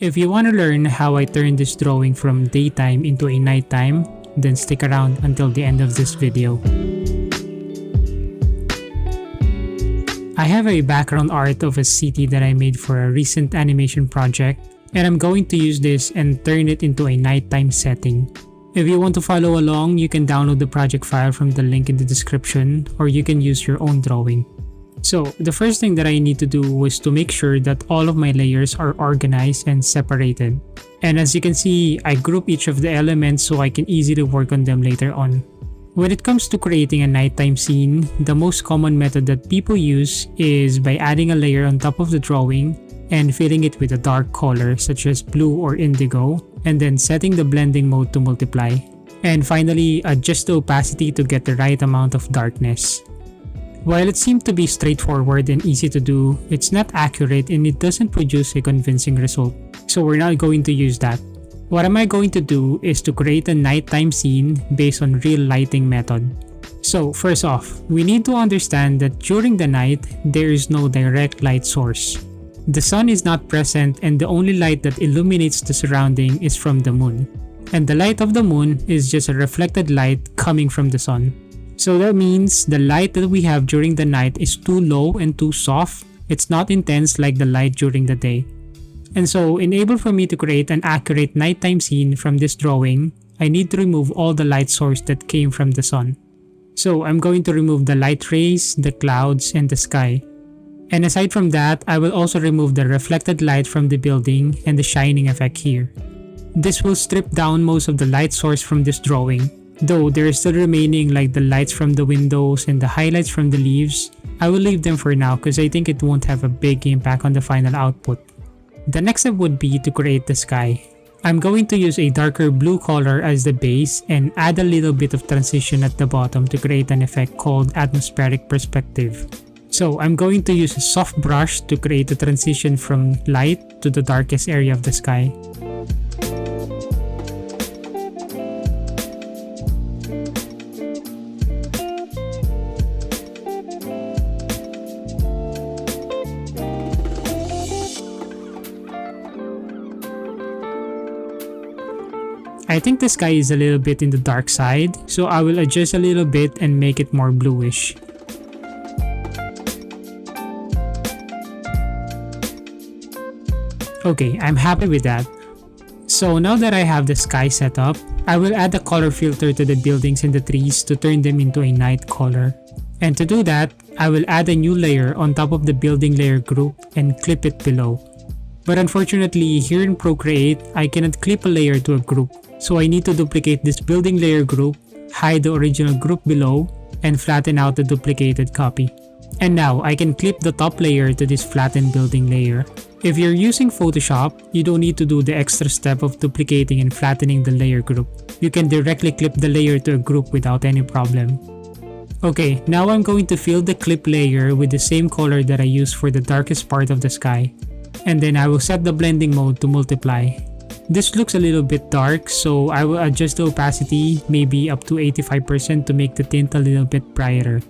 If you want to learn how I turn this drawing from daytime into a nighttime, then stick around until the end of this video. I have a background art of a city that I made for a recent animation project, and I'm going to use this and turn it into a nighttime setting. If you want to follow along, you can download the project file from the link in the description, or you can use your own drawing. So the first thing that I need to do was to make sure that all of my layers are organized and separated. And as you can see, I group each of the elements so I can easily work on them later on. When it comes to creating a nighttime scene, the most common method that people use is by adding a layer on top of the drawing and filling it with a dark color such as blue or indigo, and then setting the blending mode to multiply. And finally, adjust the opacity to get the right amount of darkness. While it seemed to be straightforward and easy to do, it's not accurate and it doesn't produce a convincing result. So we're not going to use that. What am I going to do is to create a nighttime scene based on real lighting method. So first off, we need to understand that during the night, there is no direct light source. The sun is not present and the only light that illuminates the surrounding is from the moon. And the light of the moon is just a reflected light coming from the sun. So that means the light that we have during the night is too low and too soft. It's not intense like the light during the day. And so, in order for me to create an accurate nighttime scene from this drawing, I need to remove all the light source that came from the sun. So I'm going to remove the light rays, the clouds, and the sky. And aside from that, I will also remove the reflected light from the building and the shining effect here. This will strip down most of the light source from this drawing, though there is still remaining like the lights from the windows and the highlights from the leaves. I will leave them for now because I think it won't have a big impact on the final output. The next step would be to create the sky. I'm going to use a darker blue color as the base and add a little bit of transition at the bottom to create an effect called atmospheric perspective. So I'm going to use a soft brush to create a transition from light to the darkest area of the sky. I think the sky is a little bit in the dark side, so I will adjust a little bit and make it more bluish. Okay, I'm happy with that. So now that I have the sky set up, I will add a color filter to the buildings and the trees to turn them into a night color. And to do that, I will add a new layer on top of the building layer group and clip it below. But unfortunately, here in Procreate, I cannot clip a layer to a group. So I need to duplicate this building layer group, hide the original group below, and flatten out the duplicated copy. And now I can clip the top layer to this flattened building layer. If you're using Photoshop, you don't need to do the extra step of duplicating and flattening the layer group. You can directly clip the layer to a group without any problem. Okay, now I'm going to fill the clip layer with the same color that I used for the darkest part of the sky. And then I will set the blending mode to multiply. This looks a little bit dark, so I will adjust the opacity maybe up to 85% to make the tint a little bit brighter.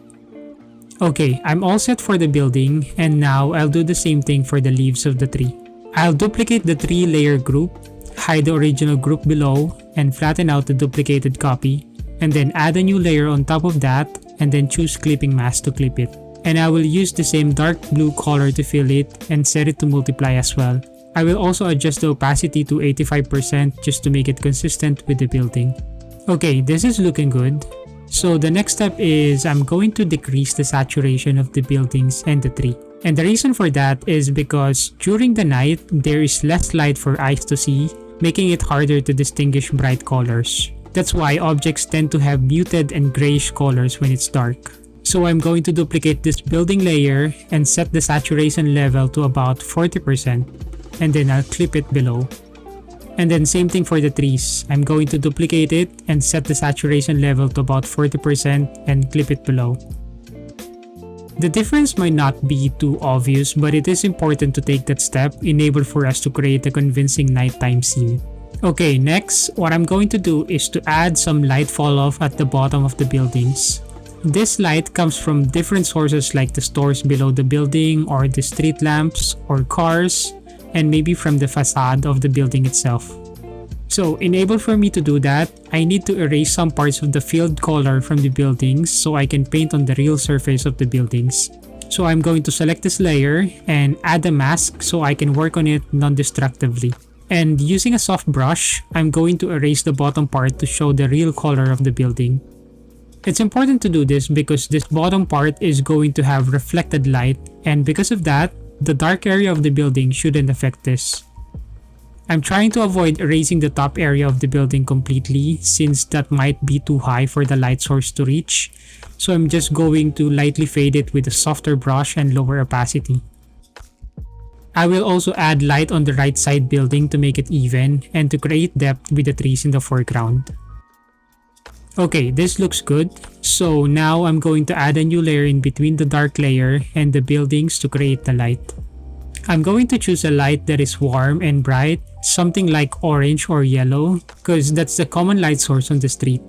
Okay, I'm all set for the building, and now I'll do the same thing for the leaves of the tree. I'll duplicate the tree layer group, hide the original group below, and flatten out the duplicated copy, and then add a new layer on top of that, and then choose clipping mask to clip it. And I will use the same dark blue color to fill it and set it to multiply as well. I will also adjust the opacity to 85% just to make it consistent with the building. Okay, this is looking good. So the next step is I'm going to decrease the saturation of the buildings and the tree. And the reason for that is because during the night, there is less light for eyes to see, making it harder to distinguish bright colors. That's why objects tend to have muted and grayish colors when it's dark. So I'm going to duplicate this building layer and set the saturation level to about 40%. And then I'll clip it below. And then same thing for the trees. I'm going to duplicate it and set the saturation level to about 40% and clip it below. The difference might not be too obvious, but it is important to take that step in order for us to create a convincing nighttime scene. Okay, next, what I'm going to do is to add some light fall off at the bottom of the buildings. This light comes from different sources like the stores below the building or the street lamps or cars. and maybe from the facade of the building itself. So in able for me to do that, I need to erase some parts of the filled color from the buildings so I can paint on the real surface of the buildings. So I'm going to select this layer and add a mask so I can work on it non-destructively. And using a soft brush, I'm going to erase the bottom part to show the real color of the building. It's important to do this because this bottom part is going to have reflected light, and because of that, the dark area of the building shouldn't affect this. I'm trying to avoid erasing the top area of the building completely since that might be too high for the light source to reach, so I'm just going to lightly fade it with a softer brush and lower opacity. I will also add light on the right side building to make it even and to create depth with the trees in the foreground. Okay, this looks good. So now I'm going to add a new layer in between the dark layer and the buildings to create the light. I'm going to choose a light that is warm and bright, something like orange or yellow, because that's the common light source on the street.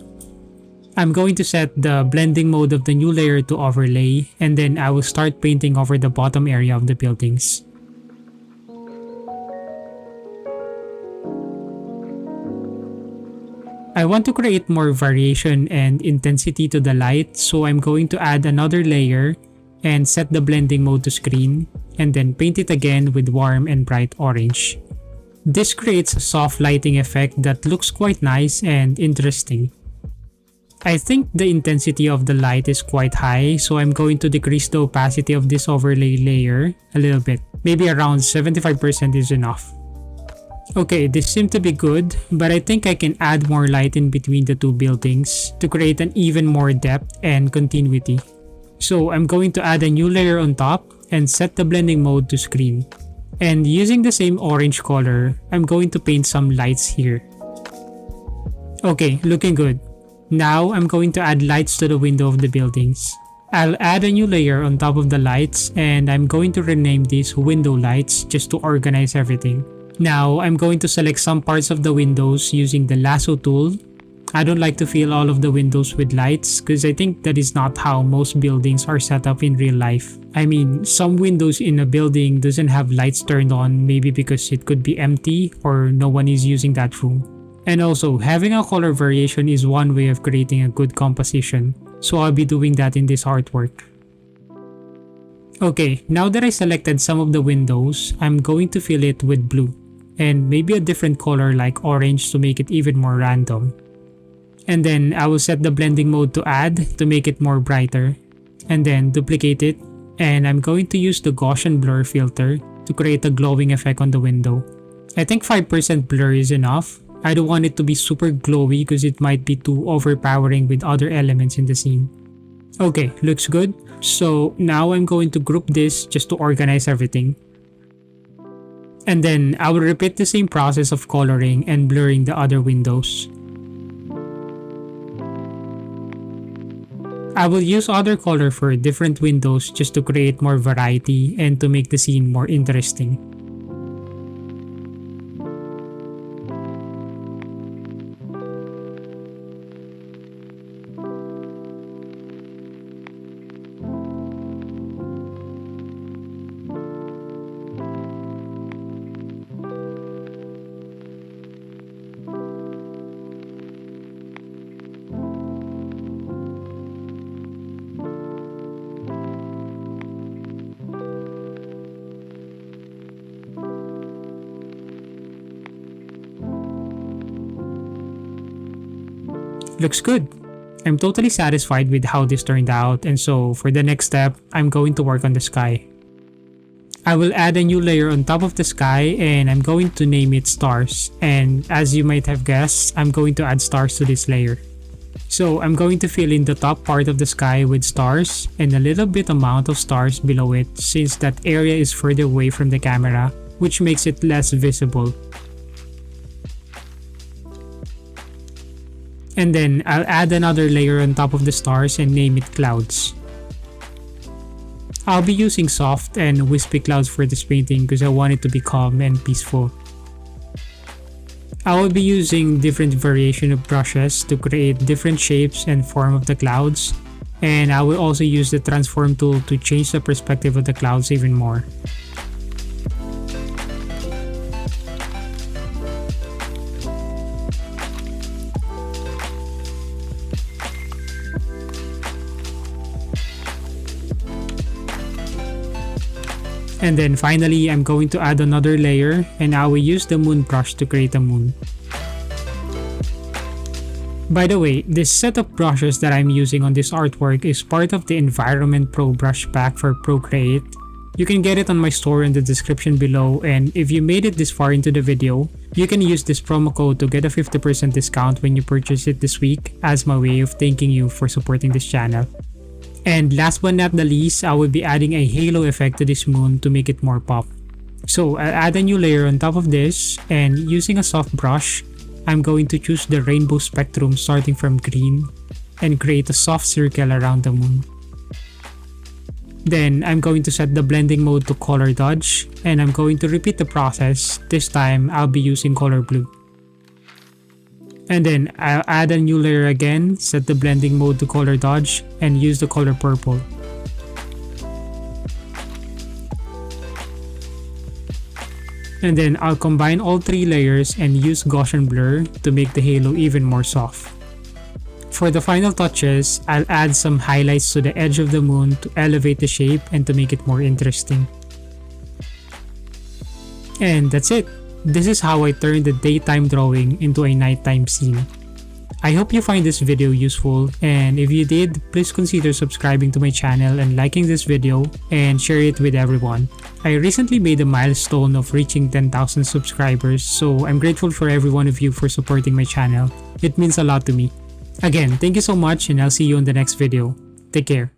I'm going to set the blending mode of the new layer to overlay, and then I will start painting over the bottom area of the buildings. I want to create more variation and intensity to the light, so I'm going to add another layer and set the blending mode to screen, and then paint it again with warm and bright orange. This creates a soft lighting effect that looks quite nice and interesting. I think the intensity of the light is quite high, so I'm going to decrease the opacity of this overlay layer a little bit. Maybe around 75% is enough. Okay, this seemed to be good, but I think I can add more light in between the two buildings to create an even more depth and continuity. So I'm going to add a new layer on top and set the blending mode to screen. And using the same orange color, I'm going to paint some lights here. Okay, looking good. Now I'm going to add lights to the window of the buildings. I'll add a new layer on top of the lights, and I'm going to rename these window lights just to organize everything. Now I'm going to select some parts of the windows using the lasso tool. I don't like to fill all of the windows with lights because I think that is not how most buildings are set up in real life. I mean, some windows in a building doesn't have lights turned on, maybe because it could be empty or no one is using that room. And also, having a color variation is one way of creating a good composition, so I'll be doing that in this artwork. Okay, now that I selected some of the windows, I'm going to fill it with blue, and maybe a different color like orange to make it even more random. And then I will set the blending mode to add to make it more brighter, and then duplicate it, and I'm going to use the Gaussian blur filter to create a glowing effect on the window. I think 5% blur is enough. I don't want it to be super glowy because it might be too overpowering with other elements in the scene. Okay, looks good. So now I'm going to group this just to organize everything. And then I will repeat the same process of coloring and blurring the other windows. I will use other color for different windows just to create more variety and to make the scene more interesting. Looks good. I'm totally satisfied with how this turned out, and so for the next step, I'm going to work on the sky. I will add a new layer on top of the sky and I'm going to name it stars, and as you might have guessed, I'm going to add stars to this layer. So I'm going to fill in the top part of the sky with stars and a little bit amount of stars below it since that area is further away from the camera, which makes it less visible. And then I'll add another layer on top of the stars and name it clouds. I'll be using soft and wispy clouds for this painting because I want it to be calm and peaceful. I will be using different variation of brushes to create different shapes and form of the clouds, and I will also use the transform tool to change the perspective of the clouds even more. And then finally, I'm going to add another layer and I will use the moon brush to create a moon. By the way, this set of brushes that I'm using on this artwork is part of the Environment Pro brush pack for Procreate. You can get it on my store in the description below, and if you made it this far into the video, you can use this promo code to get a 50% discount when you purchase it this week as my way of thanking you for supporting this channel. And last but not the least, I will be adding a halo effect to this moon to make it more pop. So I'll add a new layer on top of this, and using a soft brush, I'm going to choose the rainbow spectrum starting from green and create a soft circle around the moon. Then I'm going to set the blending mode to color dodge, and I'm going to repeat the process. This time I'll be using color blue. And then I'll add a new layer again, set the blending mode to color dodge, and use the color purple. And then I'll combine all three layers and use Gaussian blur to make the halo even more soft. For the final touches, I'll add some highlights to the edge of the moon to elevate the shape and to make it more interesting. And that's it. This is how I turned the daytime drawing into a nighttime scene. I hope you find this video useful, and if you did, please consider subscribing to my channel and liking this video and share it with everyone. I recently made a milestone of reaching 10,000 subscribers, so I'm grateful for every one of you for supporting my channel. It means a lot to me. Again, thank you so much, and I'll see you in the next video. Take care.